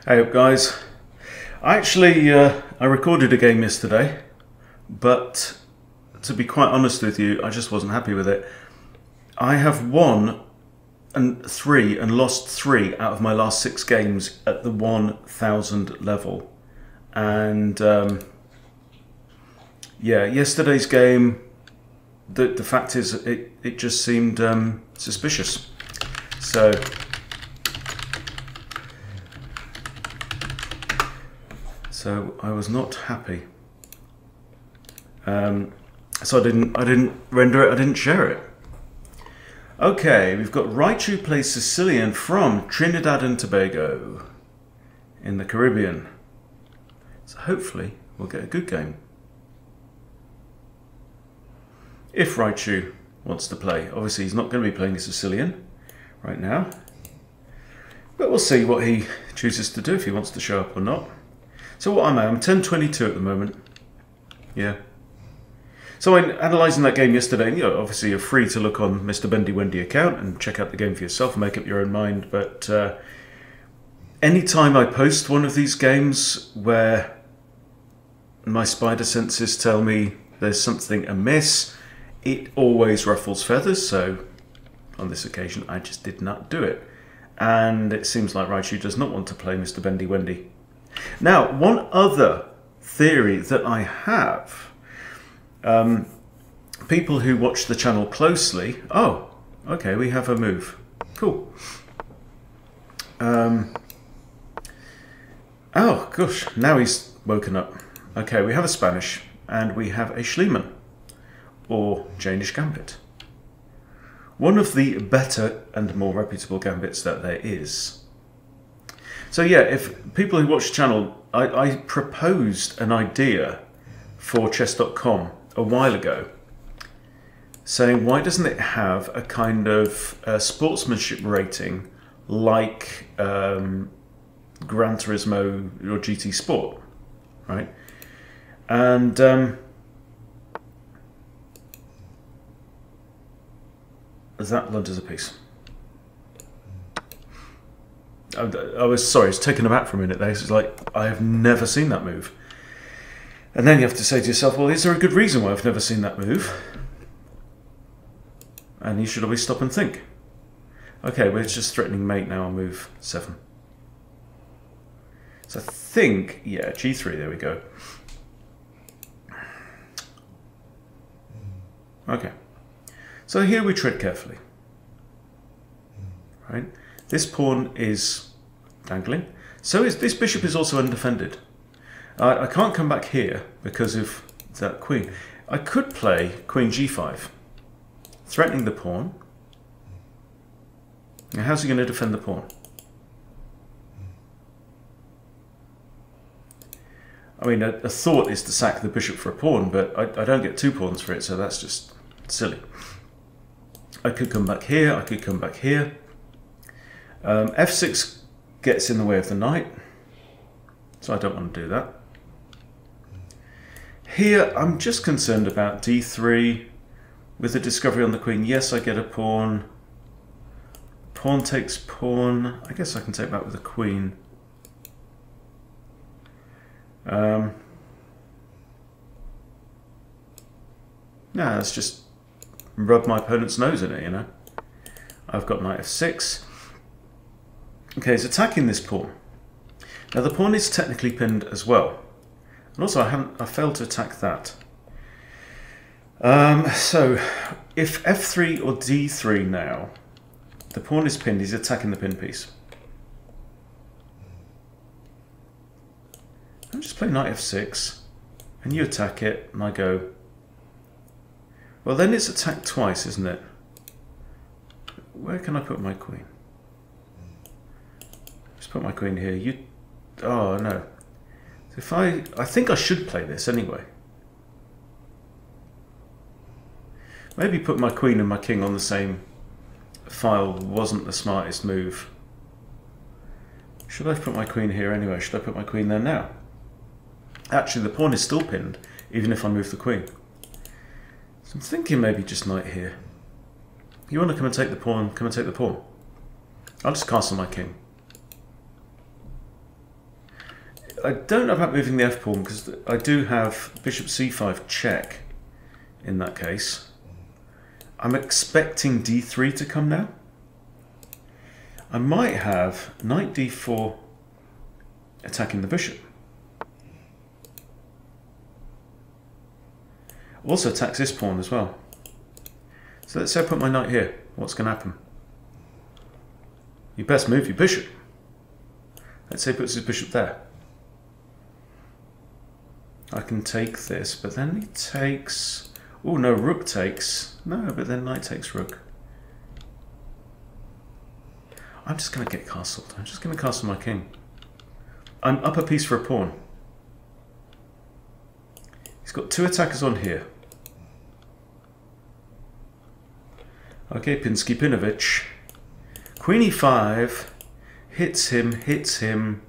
Hey up guys, I recorded a game yesterday, but to be quite honest with you, I just wasn't happy with it. I have won three and lost 3 out of my last 6 games at the 1000 level. And yeah, yesterday's game, the fact is it just seemed suspicious. So I was not happy. So I didn't render it, I didn't share it. Okay, we've got Raichu plays Sicilian from Trinidad and Tobago in the Caribbean. So hopefully we'll get a good game. If Raichu wants to play. Obviously he's not going to be playing a Sicilian right now. But we'll see what he chooses to do, if he wants to show up or not. So what am I? I'm 1022 at the moment. Yeah. So in analysing that game yesterday, you know, obviously you're free to look on Mr. Bendy account and check out the game for yourself and make up your own mind. But anytime I post one of these games where my spider senses tell me there's something amiss, it always ruffles feathers. So on this occasion, I just did not do it. And it seems like Raichu does not want to play Mr. Bendy. Now, one other theory that I have, people who watch the channel closely, oh, okay, we have a move. Cool. Oh, gosh, now he's woken up. Okay, we have a Spanish, and we have a Schliemann, or Jaenisch Gambit. One of the better and more reputable Gambits that there is. So yeah, if people who watch the channel, I proposed an idea for chess.com a while ago, saying why doesn't it have a kind of sportsmanship rating like Gran Turismo or GT Sport, right? And that blunders a piece. I was sorry, it's taken aback for a minute there. It's like, I have never seen that move. And then you have to say to yourself, well, is there a good reason why I've never seen that move? And you should always stop and think. Okay, we're just threatening mate now on move 7. So I think, yeah, G3, there we go. Okay. So here we tread carefully. Right? This pawn is dangling. So this bishop is also undefended. I can't come back here because of that queen. I could play queen g5, threatening the pawn. Now how's he going to defend the pawn? I mean, a thought is to sack the bishop for a pawn, but I don't get 2 pawns for it, so that's just silly. I could come back here, I could come back here. F6 gets in the way of the knight, so I don't want to do that. Here, I'm just concerned about d3 with the discovery on the queen. Yes, I get a pawn. Pawn takes pawn. I guess I can take that with a queen. Nah, let's just rub my opponent's nose in it, you know. I've got knight f6. Okay, he's attacking this pawn. Now the pawn is technically pinned as well, and also I failed to attack that. So if f3 or d3 now, the pawn is pinned. He's attacking the pin piece. I'm just playing knight f6, and you attack it, and I go. Well, then it's attacked twice, isn't it? Where can I put my queen? Put my queen here. You, oh no. If I think I should play this anyway. Maybe put my queen and my king on the same file wasn't the smartest move. Should I put my queen here anyway? Should I put my queen there now? Actually, the pawn is still pinned, even if I move the queen. So I'm thinking maybe just knight here. You want to come and take the pawn? Come and take the pawn. I'll just castle my king. I don't know about moving the f-pawn because I do have bishop c5 check in that case. I'm expecting d3 to come now. I might have knight d4 attacking the bishop. Also attacks this pawn as well. So let's say I put my knight here. What's going to happen? You best move your bishop. Let's say he puts his bishop there. I can take this, but then he takes... Oh no, rook takes. No, but then knight takes rook. I'm just going to get castled. I'm just going to castle my king. I'm up a piece for a pawn. He's got two attackers on here. Okay, Pinsky Pinovich. Queen e5. Hits him, hits him.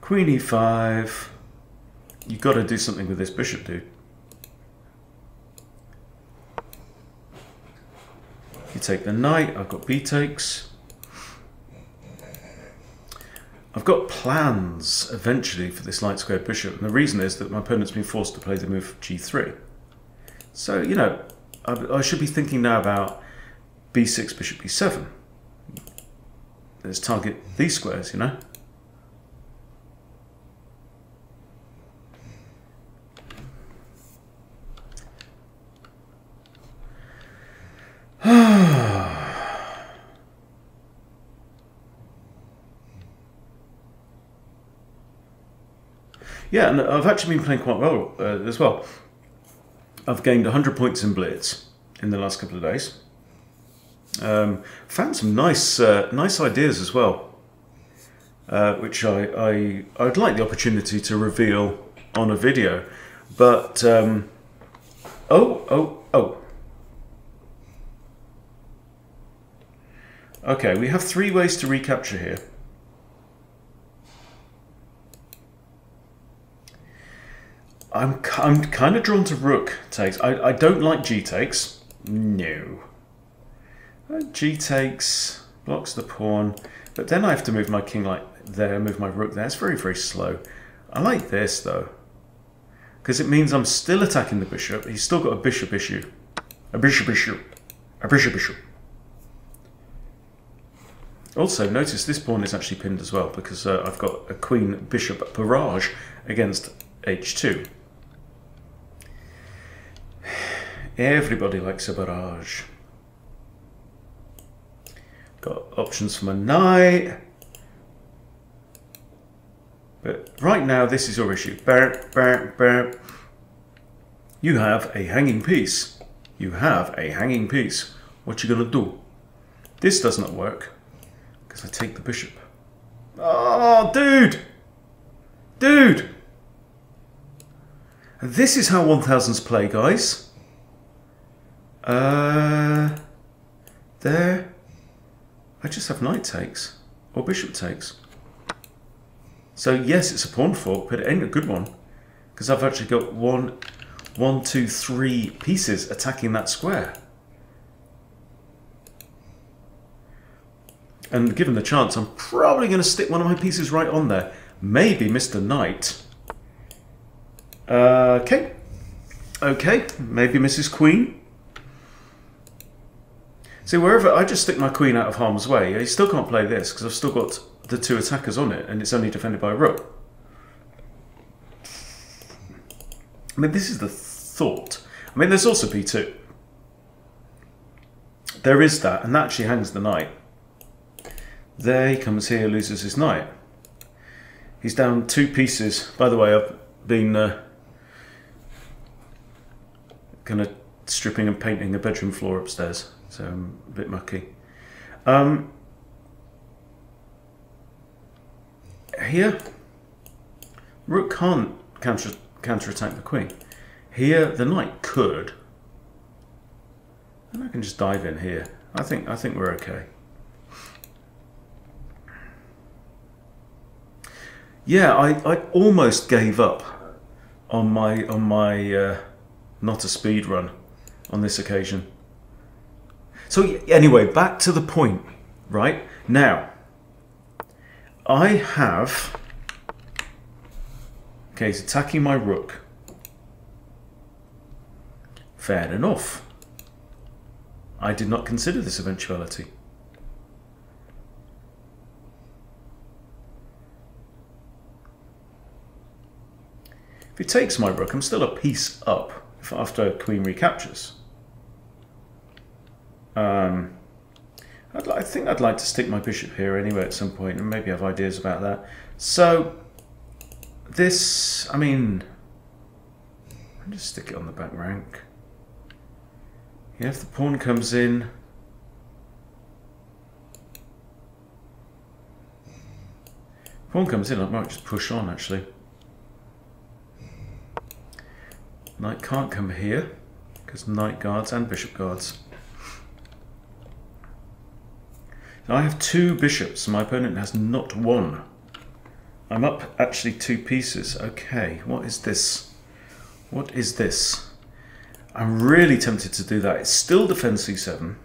Queen e5. You've got to do something with this bishop, dude. You take the knight. I've got b takes. I've got plans eventually for this light squared bishop, and the reason is that my opponent's been forced to play the move g3. So, you know, I should be thinking now about b6, bishop b7. Let's target these squares, you know. Yeah, and I've actually been playing quite well as well. I've gained 100 points in Blitz in the last couple of days. Found some nice ideas as well, which I'd like the opportunity to reveal on a video. But okay, we have 3 ways to recapture here. I'm kind of drawn to rook takes. I don't like g takes. No. G takes blocks the pawn, but then I have to move my king like there, move my rook there. It's very, very slow. I like this though, because it means I'm still attacking the bishop. He's still got a bishop issue. A bishop issue. A bishop issue. Also, notice this pawn is actually pinned as well, because I've got a queen bishop barrage against h2. Everybody likes a barrage. Got options for my knight. But right now, this is your issue. You have a hanging piece. You have a hanging piece. What you gonna do? This does not work, because I take the bishop. Oh, dude! Dude! This is how 1000s play, guys. There. I just have knight takes or bishop takes. So yes, it's a pawn fork, but it ain't a good one, because I've actually got 1, 2, 3 pieces attacking that square. And given the chance, I'm probably going to stick one of my pieces right on there. Maybe Mr. Knight. Okay. Okay, maybe Mrs. Queen. See, wherever I just stick my queen out of harm's way, you still can't play this because I've still got the 2 attackers on it and it's only defended by a rook. I mean, this is the thought. I mean, there's also b2. There is that, and that actually hangs the knight. There he comes here, loses his knight. He's down 2 pieces. By the way, I've been kind of stripping and painting a bedroom floor upstairs, so I'm a bit mucky. Here, rook can't counter-attack the queen. Here, the knight could, and I can just dive in here. I think we're okay. Yeah, I almost gave up on my not a speed run on this occasion. So anyway, back to the point, right? Now, I have... Okay, he's attacking my rook. Fair enough. I did not consider this eventuality. If he takes my rook, I'm still a piece up after queen recaptures. I think I'd like to stick my bishop here anyway at some point, and maybe have ideas about that. So, this, I mean, I'll just stick it on the back rank. Yeah, if the pawn comes in, I might just push on actually. Knight can't come here because knight guards and bishop guards. Now I have 2 bishops, my opponent has not 1. I'm up actually 2 pieces. Okay, what is this? What is this? I'm really tempted to do that. It's still defend c7.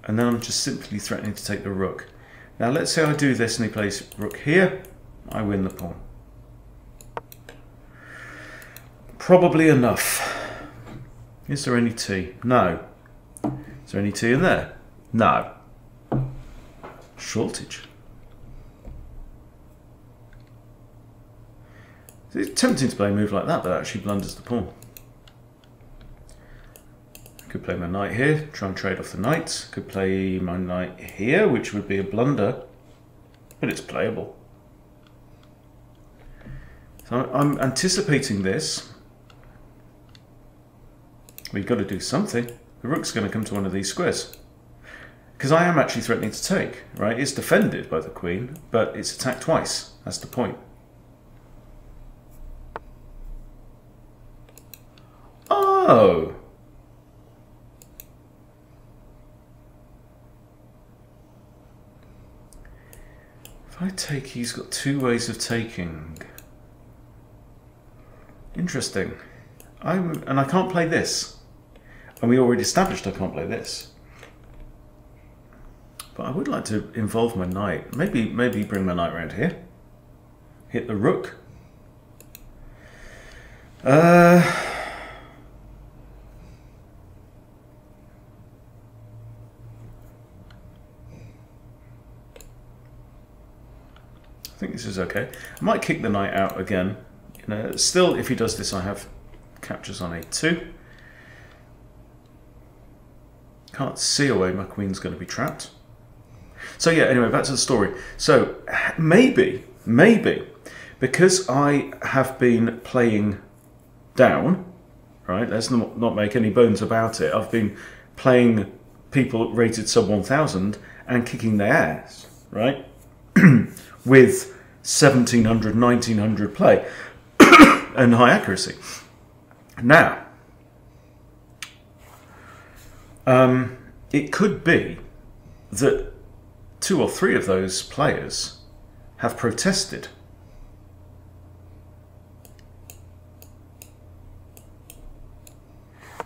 And then I'm just simply threatening to take the rook. Now let's say I do this and he plays rook here. I win the pawn. Probably enough. Is there any tea? No. Is there any tea in there? No. Shortage. It's tempting to play a move like that, but that actually blunders the pawn. Could play my knight here, try and trade off the knights. Could play my knight here, which would be a blunder, but it's playable. So I'm anticipating this. We've got to do something. The rook's going to come to one of these squares. Because I am actually threatening to take, right? It's defended by the queen, but it's attacked twice. That's the point. Oh! If I take, he's got 2 ways of taking. Interesting. And I can't play this. And we already established I can't play this. But I would like to involve my knight. Maybe bring my knight around here. Hit the rook. I think this is okay. I might kick the knight out again. You know, still, if he does this, I have captures on a2. Can't see a way my queen's going to be trapped. So yeah, anyway, back to the story. So maybe, because I have been playing down, right? Let's not make any bones about it. I've been playing people rated sub 1000 and kicking their ass, right? With 1700, 1900 play and high accuracy. Now, it could be that 2 or 3 of those players have protested.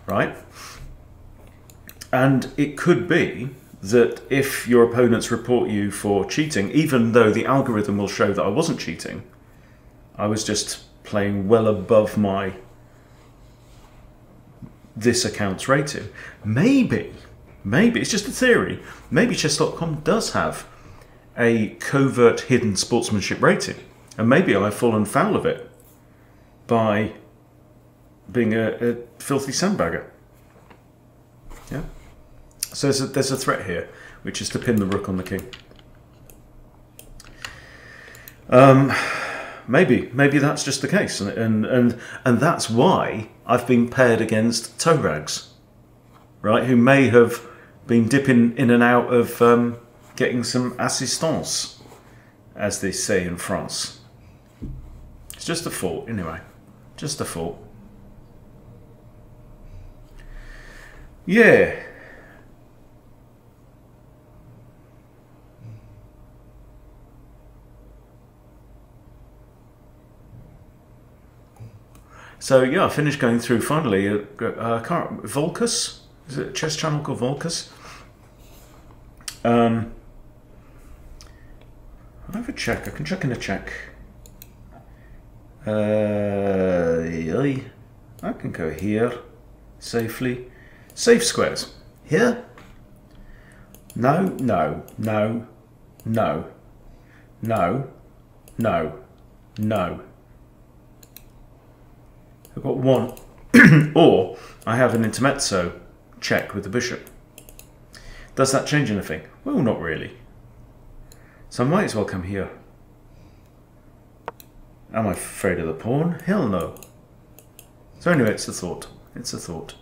Right? And it could be that if your opponents report you for cheating, even though the algorithm will show that I wasn't cheating, I was just playing well above my this account's rating. Maybe, it's just a theory, maybe chess.com does have a covert hidden sportsmanship rating, and maybe I've fallen foul of it by being a filthy sandbagger. Yeah. So there's a threat here, which is to pin the rook on the king. Maybe that's just the case, and that's why I've been paired against toe rags, right? Who may have been dipping in and out of getting some assistance, as they say in France. It's just a thought, anyway. Just a thought. Yeah. So yeah, I finished going through finally. Volcus, is it a chess channel called Volcus? have a check? I can chuck in a check. I can go here safely. Safe squares. Here? No, no, no, no, no, no, no. I've got one. Or I have an intermezzo check with the bishop. Does that change anything? Well, not really. So I might as well come here. Am I afraid of the pawn? Hell no. So anyway, it's a thought. It's a thought.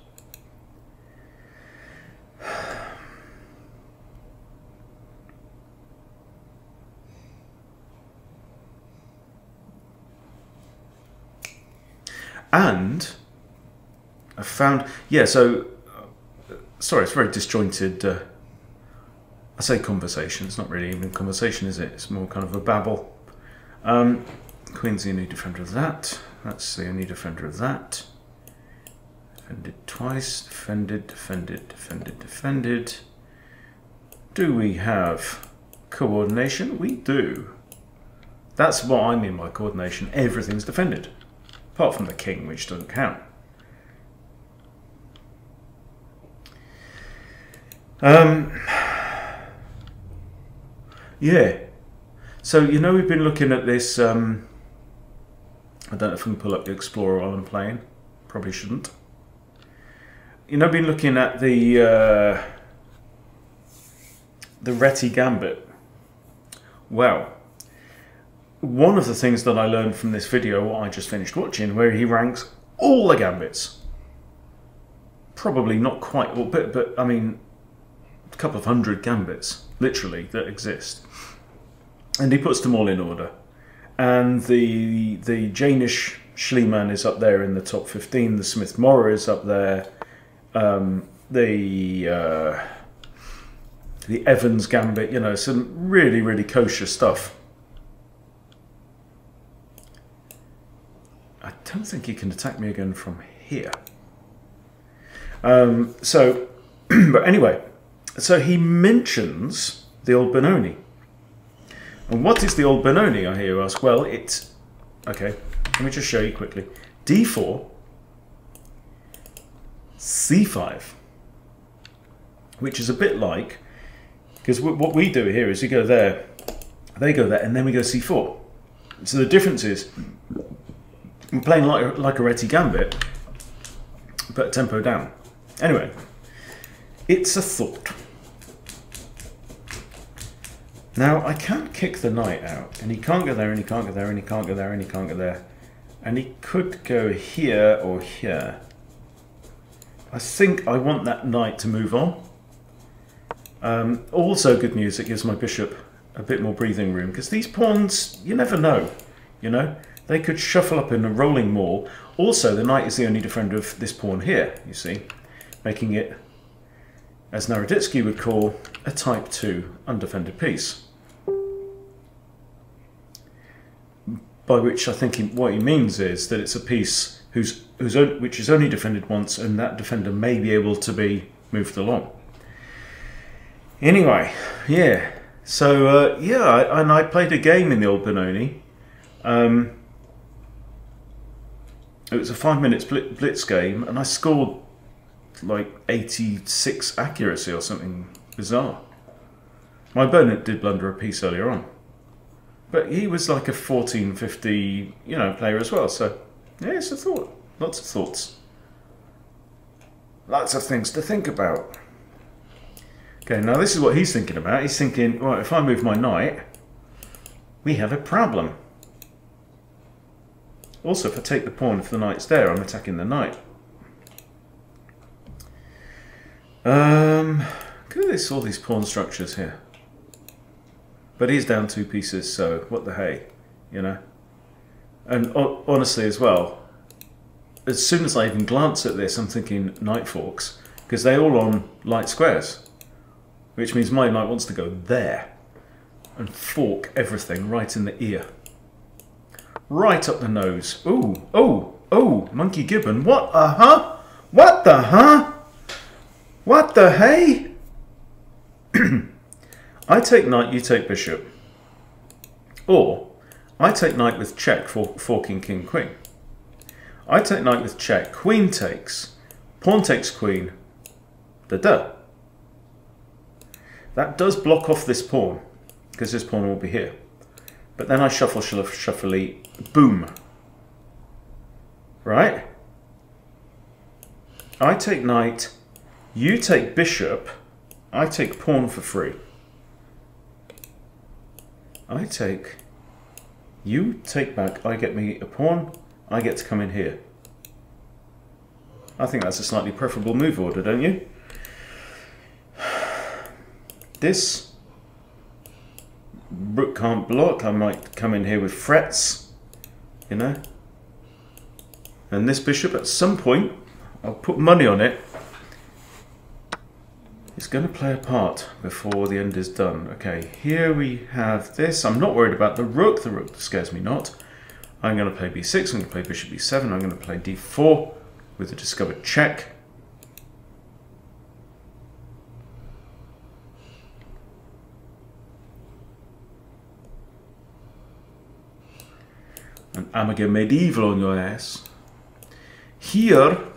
And I found, yeah, so, sorry, it's very disjointed. I say conversation, it's not really even a conversation, is it? It's more kind of a babble. Queen's the only defender of that. That's the only defender of that. Defended twice, defended, defended, defended, defended. Do we have coordination? We do. That's what I mean by coordination. Everything's defended. Apart from the king, which doesn't count. Yeah. So, you know, we've been looking at this... I don't know if I can pull up the Explorer while I'm playing. Probably shouldn't. You know, I've been looking at the Reti Gambit. Well, one of the things that I learned from this video, what I just finished watching, where he ranks all the gambits. Probably not quite all, but I mean, a couple of hundred gambits, literally, that exist. And he puts them all in order. And the Jaenisch Schliemann is up there in the top 15. The Smith-Morra is up there. The Evans Gambit, you know, some really, really kosher stuff. I don't think he can attack me again from here. But anyway, so he mentions the old Benoni. And what is the old Benoni, I hear you ask? Well, it's... Okay, let me just show you quickly. D4, C5, which is a bit like... Because what we do here is we go there, they go there, and then we go C4. So the difference is, we're playing like a Reti Gambit, but tempo down. Anyway, it's a thought. Now, I can't kick the knight out, and he can't go there, and he can't go there, and he can't go there, and he can't go there. And he could go here or here. I think I want that knight to move on. Also good news, it gives my bishop a bit more breathing room, because these pawns, you never know, you know? They could shuffle up in a rolling maul. Also, the knight is the only defender of this pawn here, you see, making it, as Naroditsky would call, a type 2 undefended piece. By which I think what he means is that it's a piece which is only defended once, and that defender may be able to be moved along. Anyway, yeah. So, yeah, and I played a game in the old Benoni. It was a 5-minute blitz game, and I scored like 86 accuracy or something bizarre. My opponent did blunder a piece earlier on, but he was like a 1450, you know, player as well. So yeah, it's a thought. Lots of thoughts. Lots of things to think about. Okay, now this is what he's thinking about. He's thinking, right, if I move my knight, we have a problem. Also, if I take the pawn, if the knight's there, I'm attacking the knight. Look at this, all these pawn structures here. But he's down 2 pieces, so what the hey, you know? And honestly as well, as soon as I even glance at this, I'm thinking knight forks, because they're all on light squares, which means my knight wants to go there and fork everything right in the ear. Right up the nose. Ooh, oh, oh, Monkey Gibbon. What the huh? What the huh? What the hey? I take knight, you take bishop. Or I take knight with check for forking king, queen. I take knight with check, queen takes, pawn takes queen, da-da. That does block off this pawn, because this pawn will be here. But then I shuffle, shuffle, boom. Right? I take knight, you take bishop, I take pawn for free. I take, you take back, I get me a pawn, I get to come in here. I think that's a slightly preferable move order, don't you? This rook can't block, I might come in here with frets, you know. And this bishop at some point, I'll put money on it, it's going to play a part before the end is done. Okay, here we have this. I'm not worried about the rook scares me not. I'm going to play b6, I'm going to play bishop b7, I'm going to play d4 with a discovered check. And I'm going to go medieval on your ass. Here,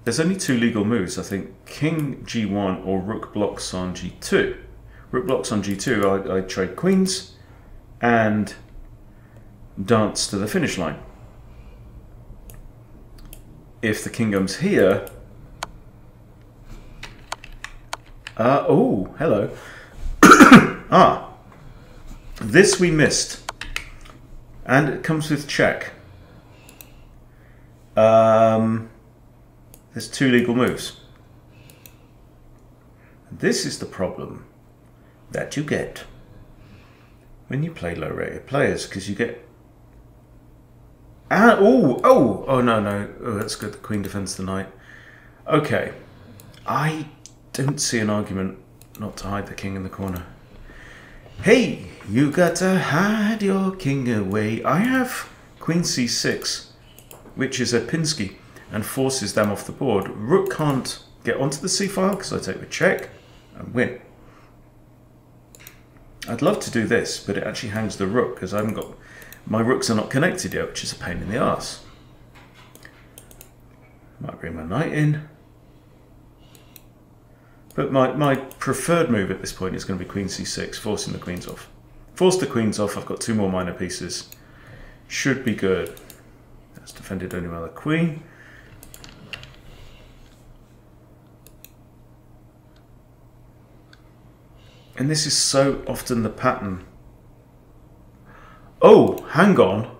there's only two legal moves, I think. King g1 or rook blocks on g2. Rook blocks on g2, I trade queens and dance to the finish line. If the king comes here... oh, hello. This we missed. And it comes with check. There's two legal moves. This is the problem that you get when you play low-rated players, because you get... no, oh, that's good, the queen defends the knight. Okay, I don't see an argument not to hide the king in the corner. Hey, you got to hide your king away. I have queen c6, which is a Pinsky, and forces them off the board. Rook can't get onto the c-file because I take the check and win. I'd love to do this, but it actually hangs the rook because I haven't got... My rooks are not connected yet, which is a pain in the arse. Might bring my knight in. But my preferred move at this point is going to be queen c6, forcing the queens off. Force the queens off, I've got two more minor pieces. Should be good. That's defended only by the queen. And this is so often the pattern. Oh, hang on.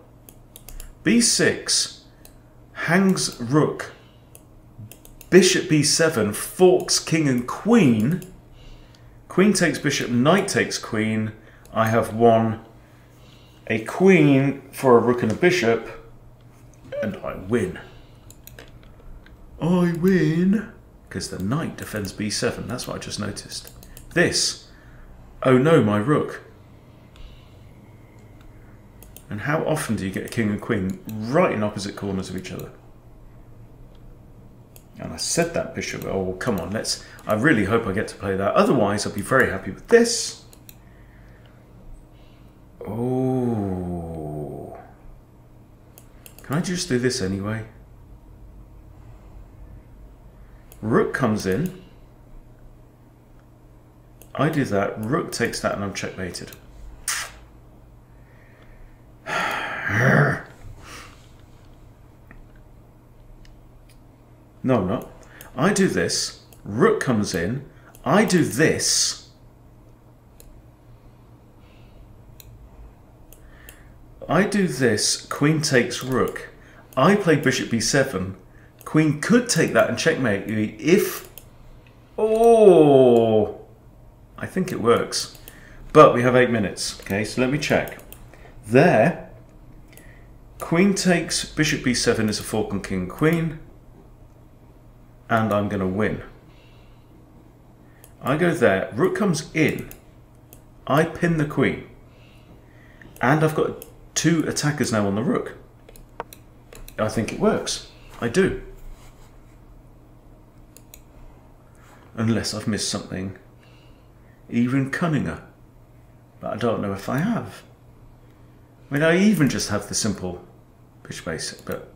b6 hangs rook. Bishop b7 forks king and queen. Queen takes bishop, knight takes queen. I have won a queen for a rook and a bishop, and I win. I win because the knight defends b7. That's what I just noticed. This. Oh no, my rook. And how often do you get a king and queen right in opposite corners of each other? And I said that bishop. Oh, come on, let's... I really hope I get to play that. Otherwise, I'll be very happy with this. Oh. Can I just do this anyway? Rook comes in. I do that, rook takes that, and I'm checkmated. No, I'm not. I do this, rook comes in, I do this. I do this, queen takes rook. I play bishop b7. Queen could take that and checkmate me if... Oh... I think it works. But we have 8 minutes. Okay, so let me check. There, queen takes bishop b7 is a fork on king queen. And I'm going to win. I go there, rook comes in. I pin the queen. And I've got 2 attackers now on the rook. I think it works. I do. Unless I've missed something even cunninger. But I don't know if I have. I mean, I even just have the simple bishop basic, but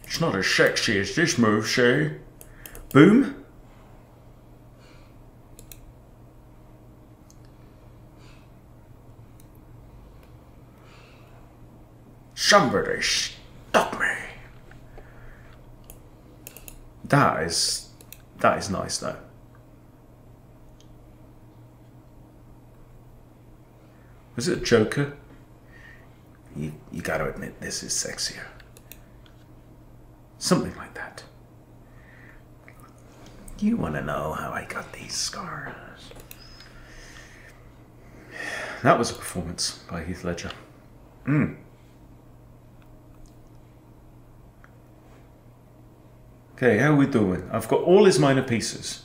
it's not as sexy as this move, see? Boom. Somebody stop me. That is nice though. Was it a joker? You gotta admit this is sexier. Something like that. You wanna know how I got these scars? That was a performance by Heath Ledger. Okay, how are we doing? I've got all his minor pieces.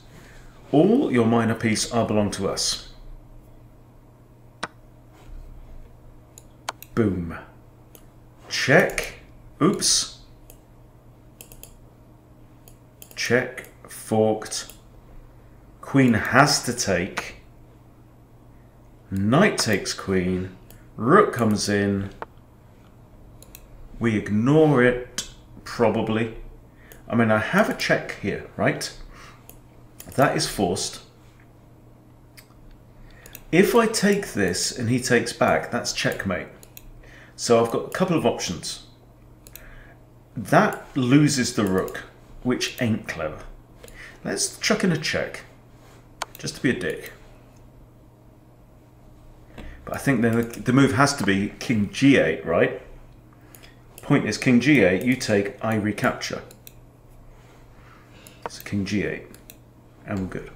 All your minor pieces belong to us. Boom. Check. Oops. Check. Forked. Queen has to take. Knight takes queen. Rook comes in. We ignore it, probably. I mean, I have a check here, right? That is forced. If I take this and he takes back, that's checkmate. So I've got a couple of options. That loses the rook, which ain't clever. Let's chuck in a check, just to be a dick. But I think then the move has to be king g8, right? Point is king g8, you take, I recapture. So king g8, and we're good.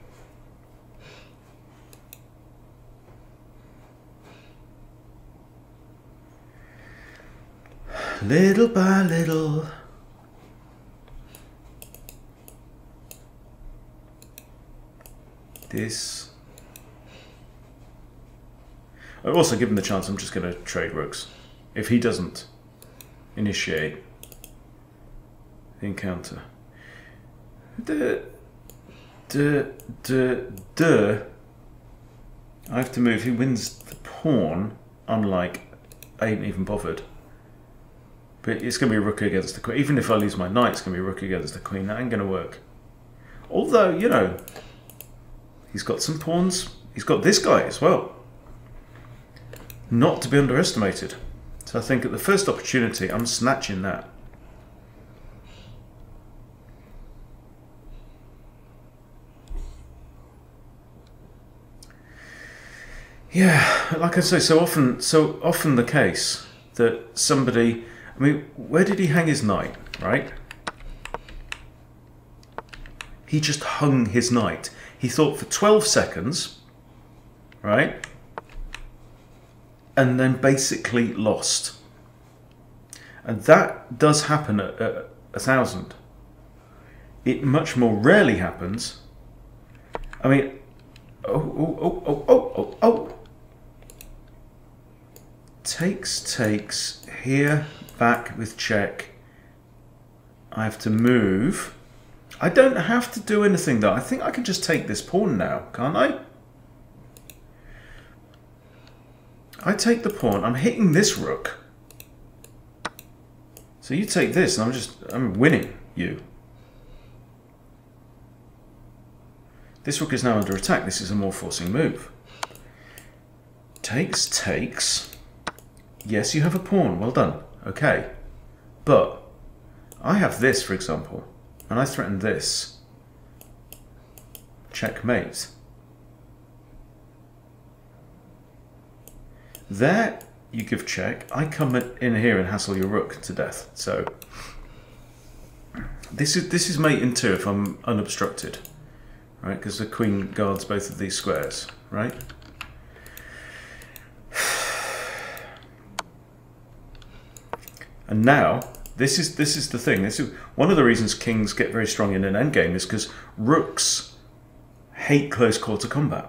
Little by little. This. I've also given the chance I'm just going to trade rooks. If he doesn't initiate the encounter. I have to move. He wins the pawn, unlike I ain't even bothered. But it's going to be a rook against the queen. Even if I lose my knight, it's going to be a rook against the queen. That ain't going to work. Although, you know, he's got some pawns. He's got this guy as well. Not to be underestimated. So I think at the first opportunity, I'm snatching that. Yeah, like I say, so often the case that somebody, I mean, where did he hang his knight, right? He just hung his knight. He thought for 12 seconds, right? And then basically lost. And that does happen at 1,000. It much more rarely happens. I mean, oh. Takes, here, back with check. I have to move. I don't have to do anything though. I think I can just take this pawn now, can't I? I take the pawn, I'm hitting this rook. So you take this and I'm winning you. This rook is now under attack. This is a more forcing move. Takes. Yes, you have a pawn. Well done. Okay. But I have this, for example, and I threaten this. Checkmate. There, you give check. I come in here and hassle your rook to death. So this is mate in two if I'm unobstructed, right? Because the queen guards both of these squares, right? And now, this is the thing. This is one of the reasons kings get very strong in an endgame is because rooks hate close quarter combat.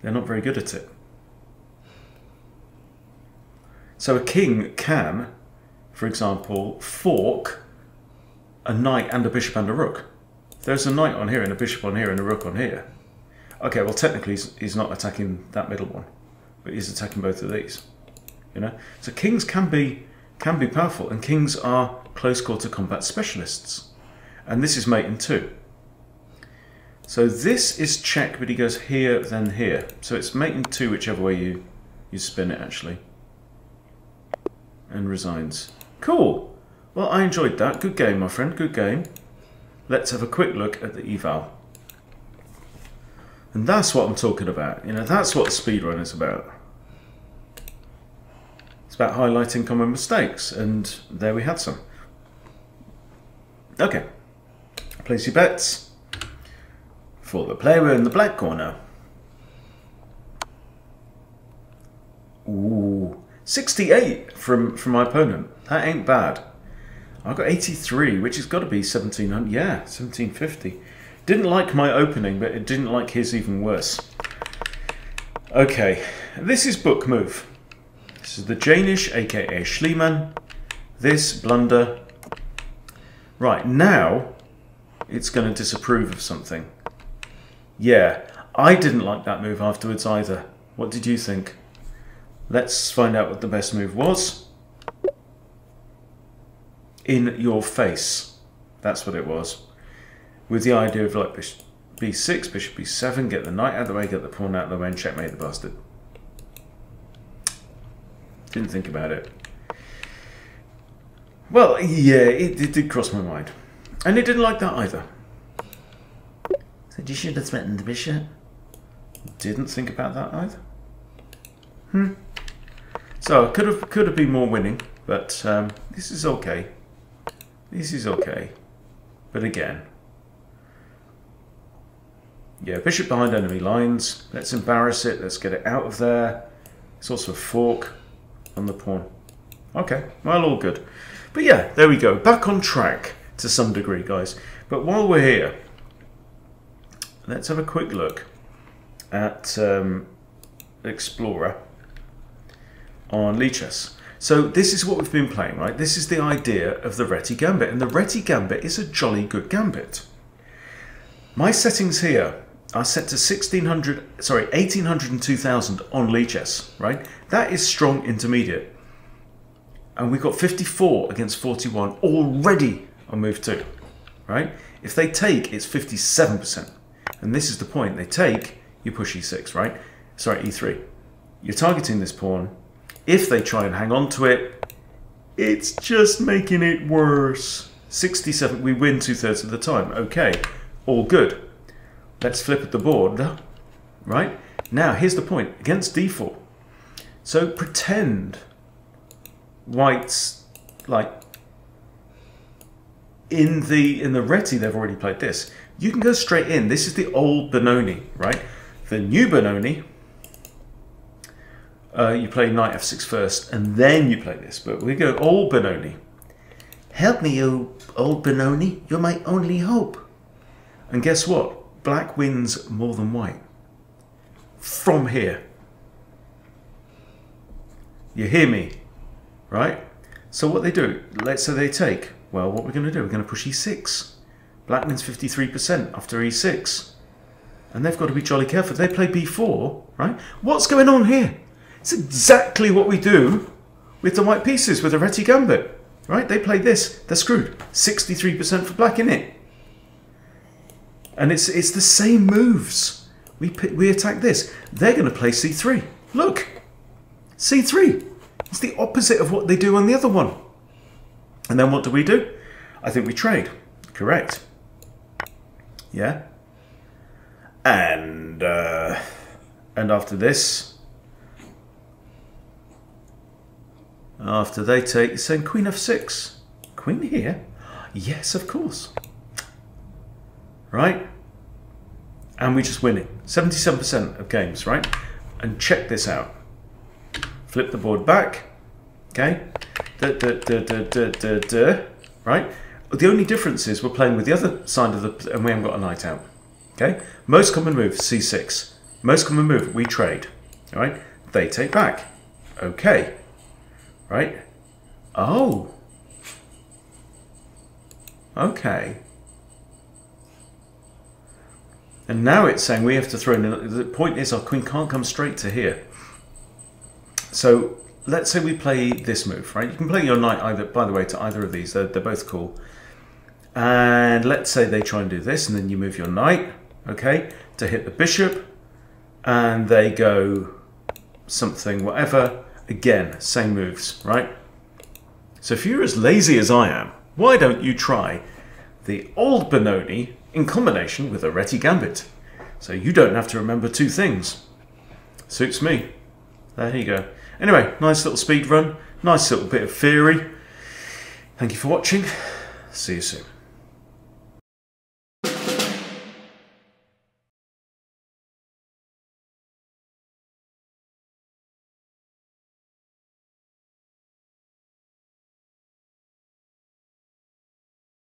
They're not very good at it. So a king can, for example, fork a knight and a bishop and a rook. There's a knight on here and a bishop on here and a rook on here. Okay, well technically he's not attacking that middle one, but he's attacking both of these. You know, so kings can be powerful, and kings are close quarter combat specialists. And this is mate in 2. So this is check, but he goes here, then here. So it's mate in 2, whichever way you spin it, actually. And resigns. Cool. Well, I enjoyed that. Good game, my friend. Good game. Let's have a quick look at the eval. And that's what I'm talking about. You know, that's what speedrun is about. It's about highlighting common mistakes. And there we had some. Okay. Place your bets for the player in the black corner. Ooh, 68 from my opponent. That ain't bad. I got 83, which has got to be 1700. Yeah, 1750. Didn't like my opening, but it didn't like his even worse. Okay, this is book move. This is the Jaenisch, aka Schliemann. This blunder. Right, now it's going to disapprove of something. Yeah, I didn't like that move afterwards either. What did you think? Let's find out what the best move was. In your face. That's what it was. With the idea of like bishop b6, bishop b7, get the knight out of the way, get the pawn out of the way, and checkmate the bastard. Didn't think about it. Well, yeah, it did cross my mind. And it didn't like that either. Said you should have threatened the bishop. Didn't think about that either. So could have been more winning, but this is okay. This is okay. But again, yeah, bishop behind enemy lines. Let's embarrass it. Let's get it out of there. It's also a fork on the pawn. Okay, well, all good. But yeah, there we go. Back on track to some degree, guys. But while we're here, let's have a quick look at Explorer on Lichess. So this is what we've been playing, right? This is the idea of the Reti Gambit, and the Reti Gambit is a jolly good gambit. My settings here are set to 1800 and 2000 on Lichess, right? That is strong intermediate. And we've got 54 against 41 already on move 2, right? If they take, it's 57%. And this is the point. They take, you push e6, right? Sorry, e3. You're targeting this pawn. If they try and hang on to it, it's just making it worse. 67, we win 2/3 of the time. Okay, all good. Let's flip at the board, right? Now, here's the point. Against d4. So pretend white's like in the Reti, they've already played this. You can go straight in. This is the old Benoni, right? The new Benoni, you play knight f6 first, and then you play this. But we go old Benoni. Help me, you old Benoni. You're my only hope. And guess what? Black wins more than white. From here. You hear me? Right? So what they do, let's say they take. Well, what we're going to do, we're going to push e6. Black wins 53% after e6. And they've got to be jolly careful. They play b4, right? What's going on here? It's exactly what we do with the white pieces, with the Reti Gambit, right? They play this, they're screwed. 63% for black in it. And it's the same moves. We attack this. They're going to play c3. Look, c3. It's the opposite of what they do on the other one. And then what do? I think we trade. Correct. Yeah. And after this, after they take, saying queen f6. Queen here? Yes, of course. Right? And we're just winning. 77% of games, right? And check this out. Flip the board back. Okay? Right? The only difference is we're playing with the other side of the... and we haven't got a knight out. Okay? Most common move, c6. Most common move, we trade. Alright? They take back. Okay. Right? Oh. Okay. And now it's saying we have to throw in... The point is our queen can't come straight to here. So let's say we play this move, right? You can play your knight either, by the way, to either of these. They're both cool. And let's say they try and do this, and then you move your knight, okay, to hit the bishop, and they go something, whatever. Again, same moves, right? So if you're as lazy as I am, why don't you try the old Benoni in combination with a Reti Gambit? So you don't have to remember two things. Suits me. There you go. Anyway, nice little speed run, nice little bit of theory. Thank you for watching. See you soon.